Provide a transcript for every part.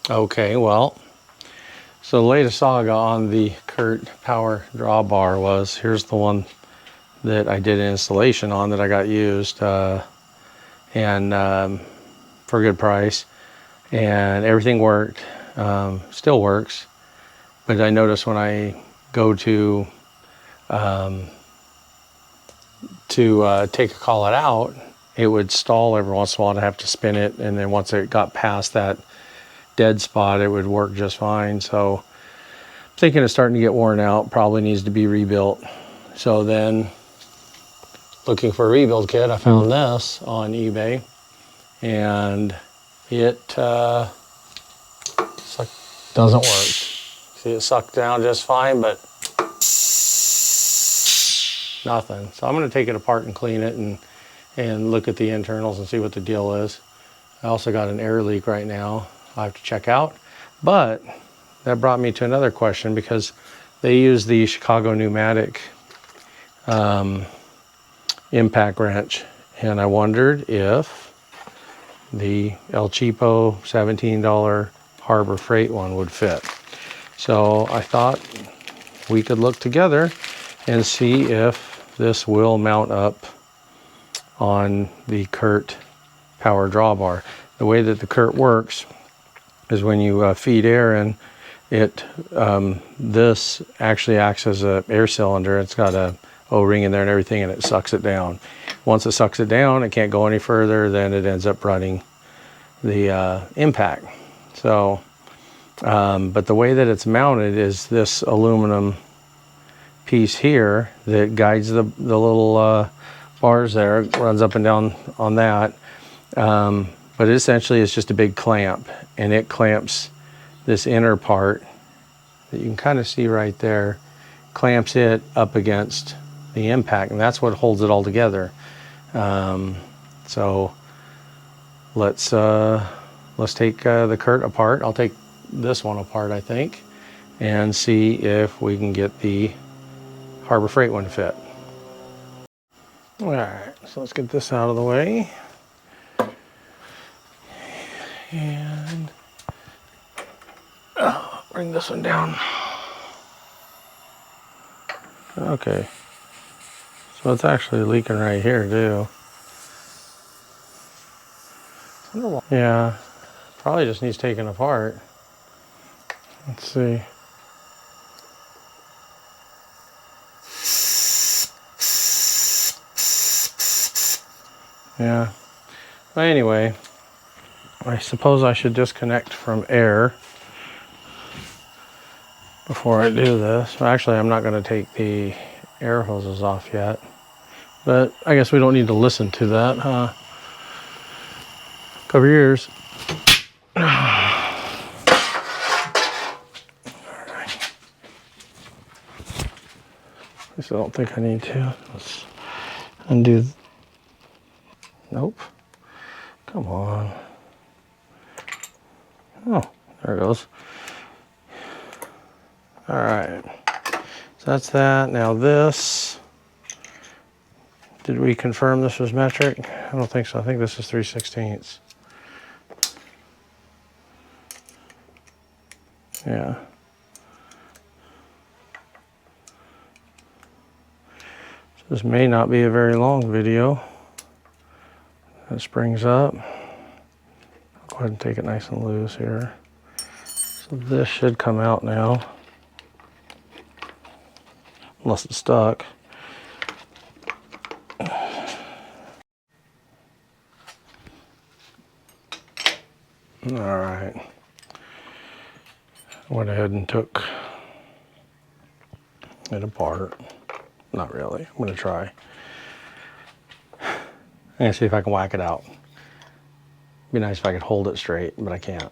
Okay, well, so the latest saga on the Kurt Power Drawbar was, here's the one that I did an installation on that I got used, and for a good price, and everything worked, still works, but I noticed when I go to take a collet out, it would stall every once in a while. I'd have to spin it, and then once it got past that dead spot, it would work just fine. So I'm thinking it's starting to get worn out, probably needs to be rebuilt. So then, looking for a rebuild kit, I found this on eBay, and it doesn't work. See, it sucked down just fine, but nothing. So I'm going to take it apart and clean it and look at the internals and see what the deal is. I also got an air leak right now I have to check out. But that brought me to another question, because they use the Chicago pneumatic impact wrench, and I wondered if the El Cheapo $17 Harbor Freight one would fit. So I thought we could look together and see if this will mount up on the Kurt Power Drawbar. The way that the Kurt works is when you feed air in, this actually acts as an air cylinder. It's got a O-ring in there and everything, and it sucks it down. Once it sucks it down, it can't go any further, then it ends up running the impact. So, but the way that it's mounted is this aluminum piece here that guides the little bars there, runs up and down on that. But it essentially is just a big clamp, and it clamps this inner part that you can kind of see right there, clamps it up against the impact, and that's what holds it all together. So let's take the Kurt apart. I'll take this one apart, I think, and see if we can get the Harbor Freight one to fit. All right, so let's get this out of the way. And bring this one down. Okay, so it's actually leaking right here too. Yeah, probably just needs taken apart. Let's see. Yeah, but anyway, I suppose I should disconnect from air before I do this. Well, actually, I'm not going to take the air hoses off yet, but I guess we don't need to listen to that, huh? Cover your ears. All right. At least I don't think I need to. Let's undo. Nope. Come on. Oh, there it goes. All right. So that's that. Now this. Did we confirm this was metric? I don't think so. I think this is 3/16. Yeah. So this may not be a very long video. That springs up. I'll go ahead and take it nice and loose here. So this should come out now. Unless it's stuck. All right. Went ahead and took it apart. Not really. I'm gonna try. I'm gonna see if I can whack it out. Be nice if I could hold it straight, but I can't.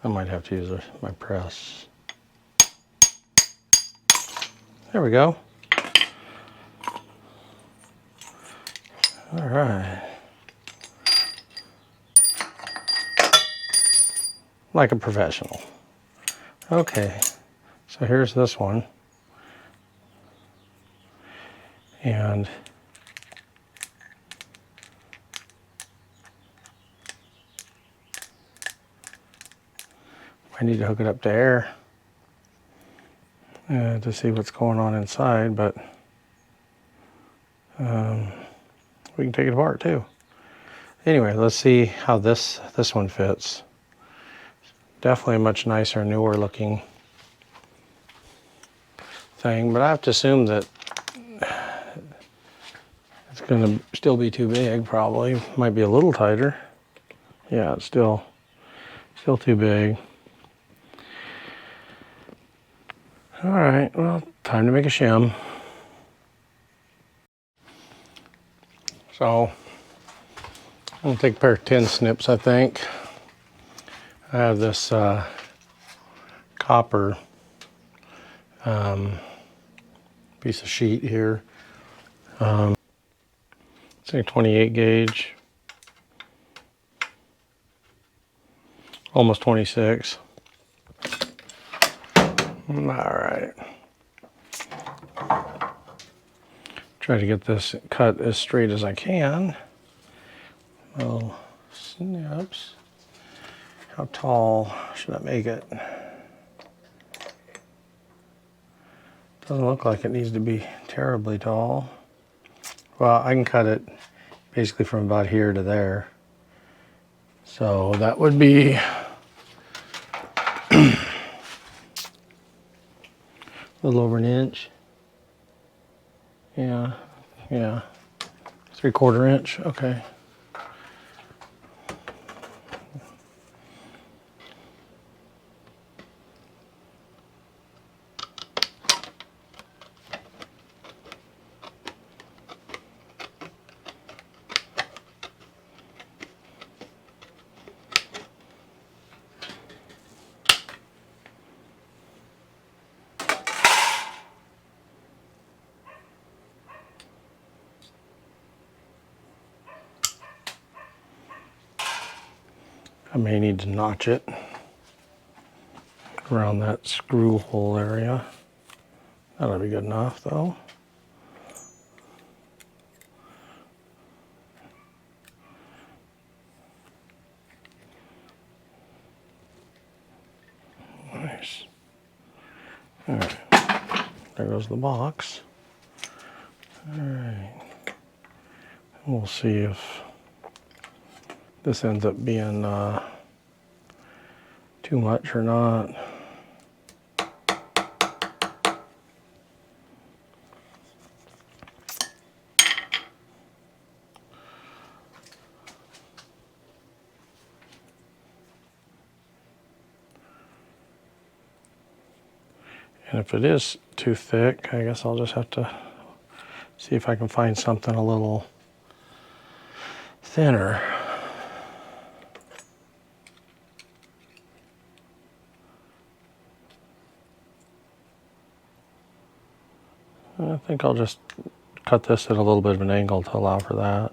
I might have to use my press. There we go. All right. Like a professional. Okay. So here's this one. And I need to hook it up to air to see what's going on inside, but we can take it apart too. Anyway, let's see how this one fits. Definitely a much nicer, newer looking thing, but I have to assume that it's going to still be too big, probably. Might be a little tighter. Yeah, it's still too big. All right, well, time to make a shim. So, I'm going to take a pair of tin snips, I think. I have this copper piece of sheet here. It's a 28 gauge, almost 26. All right. Try to get this cut as straight as I can. Little snips. How tall should I make it? Doesn't look like it needs to be terribly tall. Well, I can cut it basically from about here to there. So that would be a little over an inch. Yeah, 3/4 inch, okay. I may need to notch it around that screw hole area. That'll be good enough though. Nice. All right, there goes the box. All right, we'll see if this ends up being too much or not. And if it is too thick, I guess I'll just have to see if I can find something a little thinner. I think I'll just cut this at a little bit of an angle to allow for that.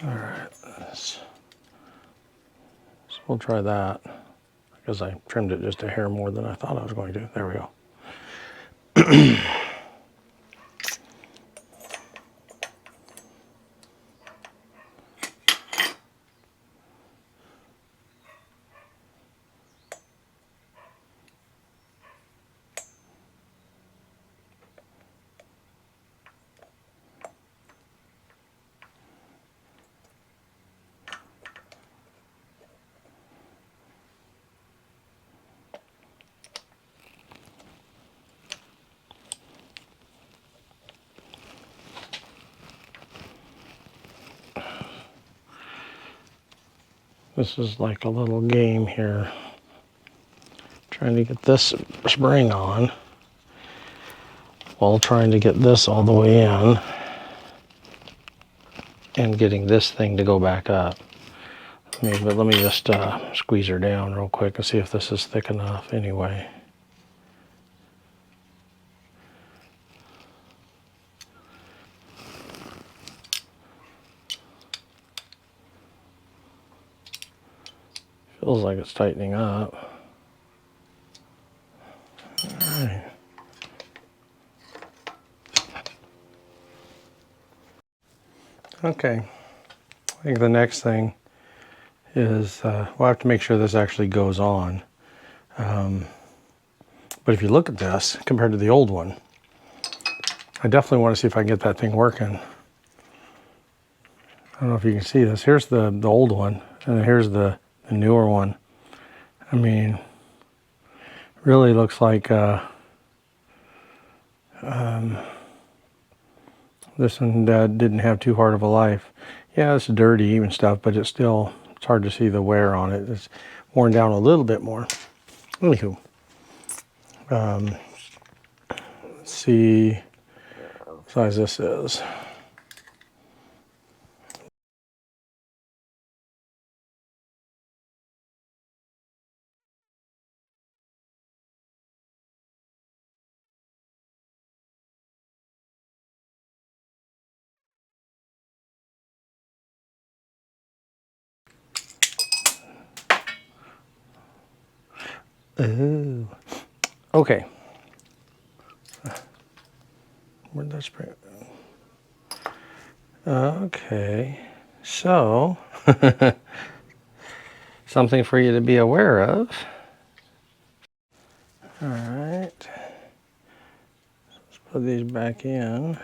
All right, so we'll try that because I trimmed it just a hair more than I thought I was going to. There we go. This is like a little game here. Trying to get this spring on while trying to get this all the way in and getting this thing to go back up. But let me just squeeze her down real quick and see if this is thick enough anyway. Feels like it's tightening up. Okay, I think the next thing is we'll have to make sure this actually goes on. But if you look at this compared to the old one, I definitely want to see if I can get that thing working. I don't know if you can see this. Here's the old one, and here's the newer one. I mean, really looks like this one didn't have too hard of a life. Yeah, it's dirty and stuff, but it's hard to see the wear on it. It's worn down a little bit more. Anywho, let's see what size this is. Oh, okay. Where'd that spray? Okay, so something for you to be aware of. All right, let's put these back in.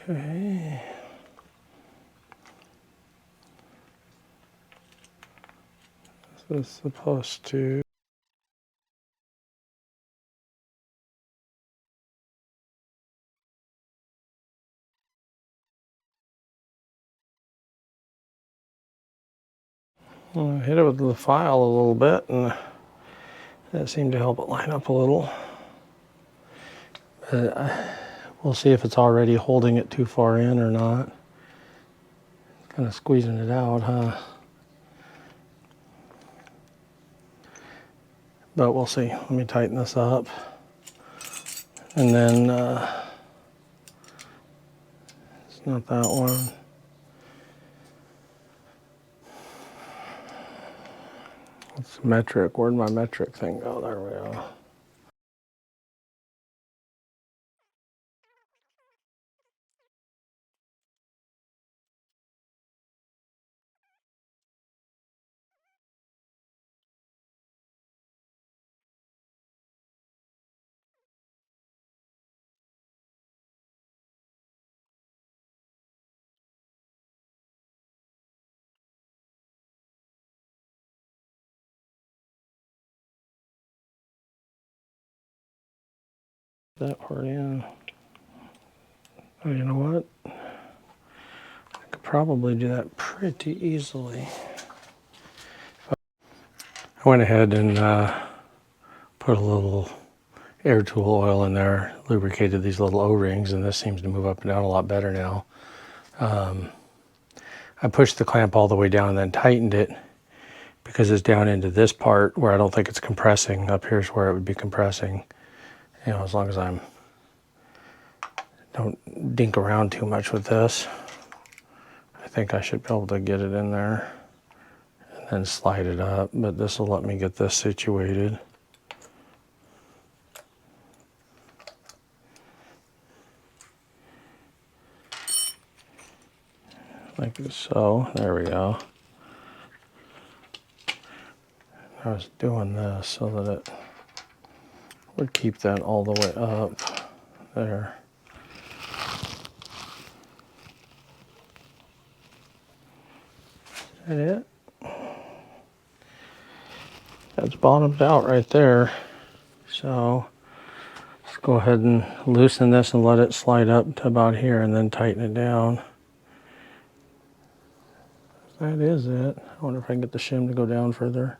Okay. This is supposed to. I hit it with the file a little bit, and that seemed to help it line up a little. We'll see if it's already holding it too far in or not. Kind of squeezing it out, huh? But we'll see. Let me tighten this up. And then, it's not that one. It's metric. Where'd my metric thing go? There we go. That part in. Oh, you know what? I could probably do that pretty easily. I went ahead and put a little air tool oil in there, lubricated these little O-rings, and this seems to move up and down a lot better now. I pushed the clamp all the way down and then tightened it because it's down into this part where I don't think it's compressing. Up here's where it would be compressing. You know, as long as don't dink around too much with this, I think I should be able to get it in there and then slide it up, but this will let me get this situated. Like so. There we go. I was doing this so that it would keep that all the way up there. Is that it? That's bottomed out right there. So let's go ahead and loosen this and let it slide up to about here and then tighten it down. That is it. I wonder if I can get the shim to go down further.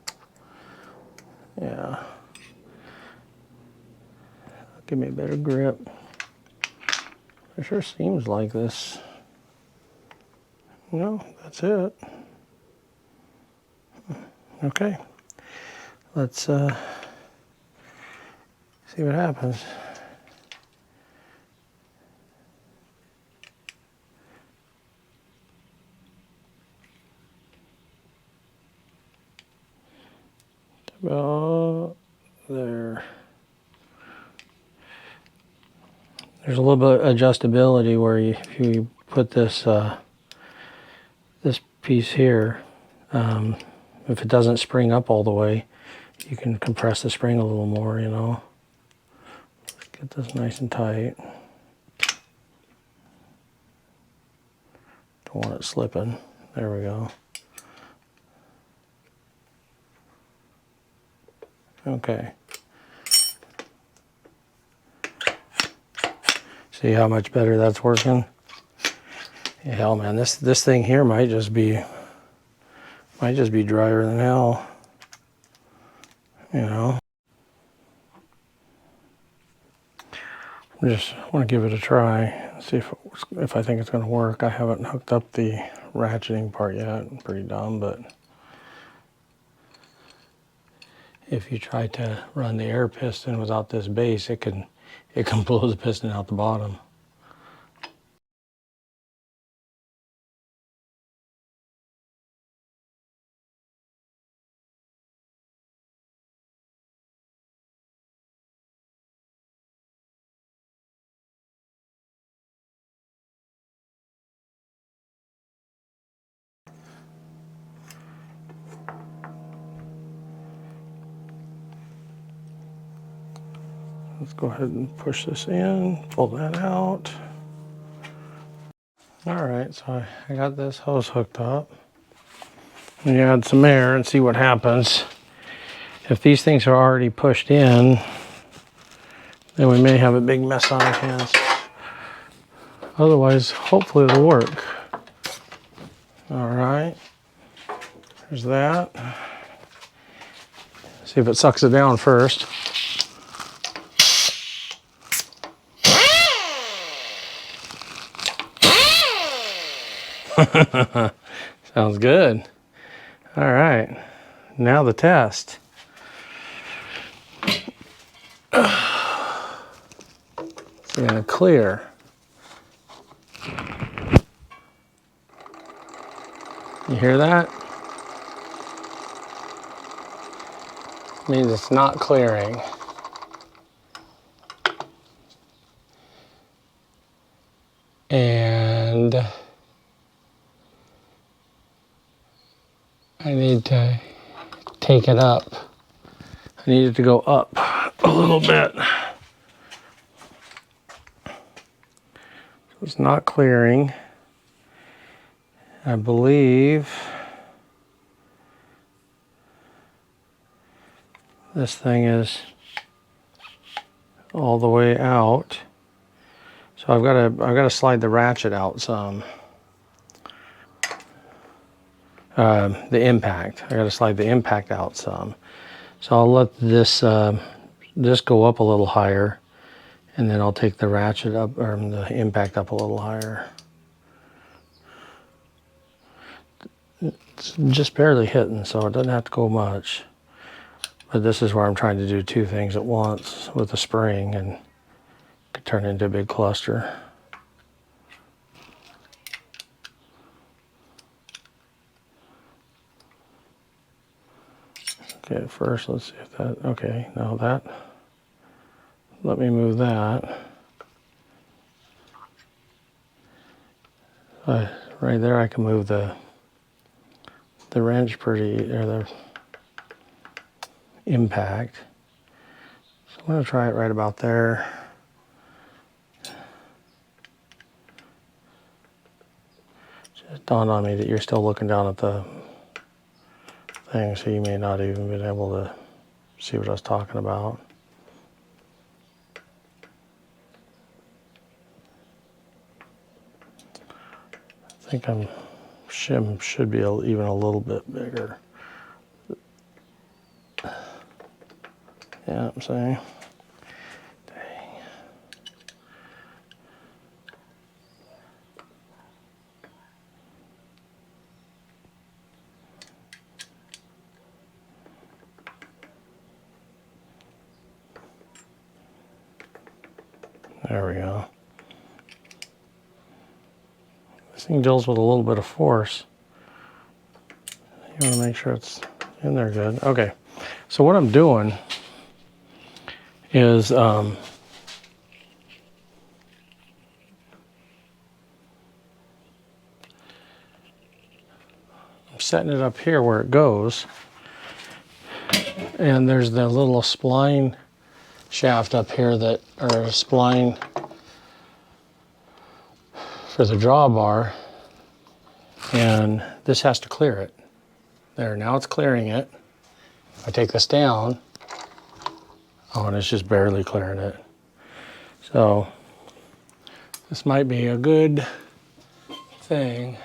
Yeah. Give me a better grip. It sure seems like this. No, that's it. Okay. Let's see what happens. about there. There's a little bit of adjustability where if you put this this piece here, if it doesn't spring up all the way, you can compress the spring a little more, you know. Get this nice and tight. Don't want it slipping. There we go. Okay. See how much better that's working? Yeah, hell, man, this thing here might just be drier than hell. You know. Just want to give it a try, see if I think it's going to work. I haven't hooked up the ratcheting part yet. I'm pretty dumb, but if you try to run the air piston without this base, it can blow the piston out the bottom. Let's go ahead and push this in, pull that out. All right, so I got this hose hooked up. And you add some air and see what happens. If these things are already pushed in, then we may have a big mess on our hands. Otherwise, hopefully it'll work. All right, there's that. See if it sucks it down first. Sounds good. All right, now the test. It's gonna clear. You hear that? It means it's not clearing. And I need to take it up. I need it to go up a little bit. It's not clearing. I believe this thing is all the way out. So I've got to slide the ratchet out some. The impact. I got to slide the impact out some. So I'll let this this go up a little higher, and then I'll take the ratchet up, or the impact up a little higher. It's just barely hitting, so it doesn't have to go much. But this is where I'm trying to do two things at once with the spring, and it could turn into a big cluster. Okay, first let's see if that, okay, now that, let me move that. Right there I can move the wrench pretty, or the impact. So I'm going to try it right about there. Just dawned on me that you're still looking down at the thing, so you may not even be able to see what I was talking about. I think shim should be even a little bit bigger. Yeah, I'm saying. Dang. There we go. This thing deals with a little bit of force. You want to make sure it's in there good. Okay, So what I'm doing is I'm setting it up here where it goes, and there's the little spline shaft up here that, or a spline for the drawbar, and this has to clear it. There, now it's clearing it. If I take this down, oh, and it's just barely clearing it. So this might be a good thing.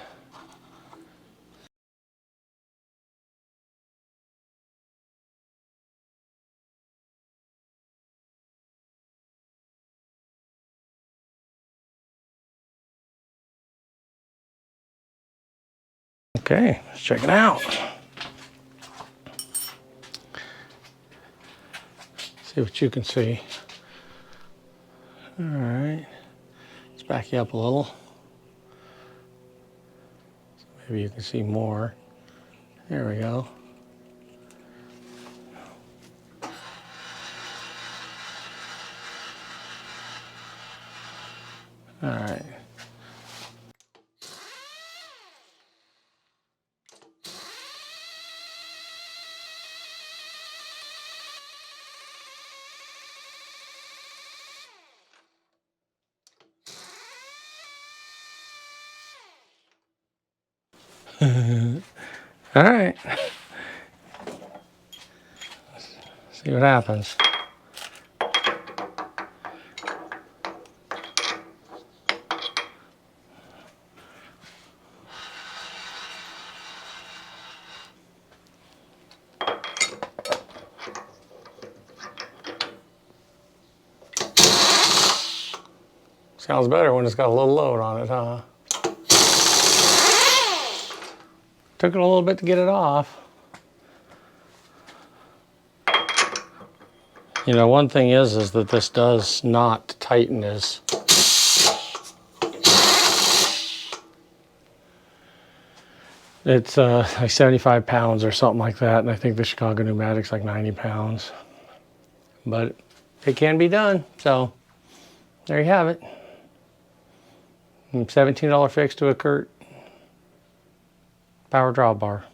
Okay, let's check it out. See what you can see. All right, let's back you up a little. So maybe you can see more. There we go. All right. All right. See what happens. Sounds better when it's got a little load on it, huh? Took it a little bit to get it off. You know, one thing is that this does not tighten as it's like 75 pounds or something like that, and I think the Chicago pneumatic's like 90 pounds. But it can be done, so there you have it. $17 fix to a Kurt power drawbar.